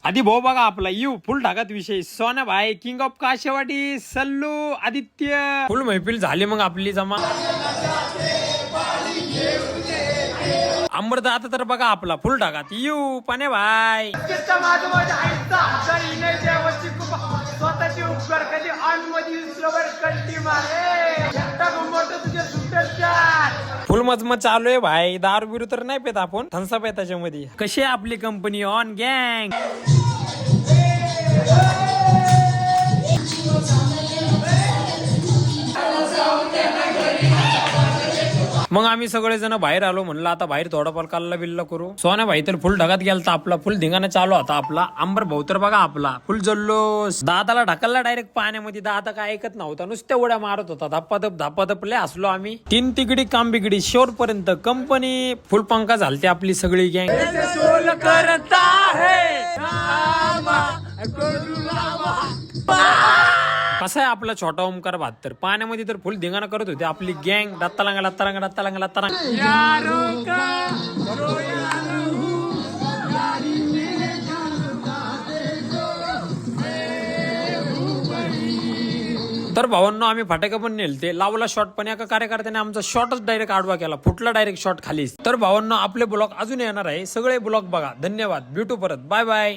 आधी भाऊ बघा आपला यू फुल ढाकात विषय सोना भाई king of Kashewadi Sallu Aditya full मैफिल झाली मग आपली जमा अमृता आता तर बघा आपला फुल ढाकात यू पाने भाई स्वतःची उपकार कधी अनमधी कंटी मारे फुल मजमत चालू आहे भाई दारू बिरू तर नाही पेत आपण थम्सअप आहे त्याच्यामध्ये कशी आहे आपली कंपनी ऑन गँग मग आम्ही सगळेजण बाहेर आलो म्हणलं आता बाहेर थोडाफार काल्ला बिल्ला करू सोना भाई तर फुल ढगात गेलता आपला फुल धिंगाणा चालू होता आपला अंबर भाऊ तर बघा आपला फुल जल्लोष दादाला ढकलला डायरेक्ट पाण्यामध्ये दादा काय ऐकत नव्हता नुसत्या उड्या मारत होता धापाधप लय हसलो आम्ही तीन तिकडी काम बिगडी शेवट पर्यंत कंपनी फुल पंखा झालते आपली सगळी गँग कसा आहे आपला छोटा ओमकार बहात्तर पाण्यामध्ये तर फुल धिंगाणा करत होते आपली गँग रत्तालांगा तर भावांनो आम्ही फटाके पण नेलते लावला शॉट पण एका कार्यकर्त्याने आमचा शॉटच डायरेक्ट आडवा केला फुटला डायरेक्ट शॉट खाली तर भावांनो आपले ब्लॉग अजून येणार आहे सगळे ब्लॉग बघा धन्यवाद भेटू परत बाय बाय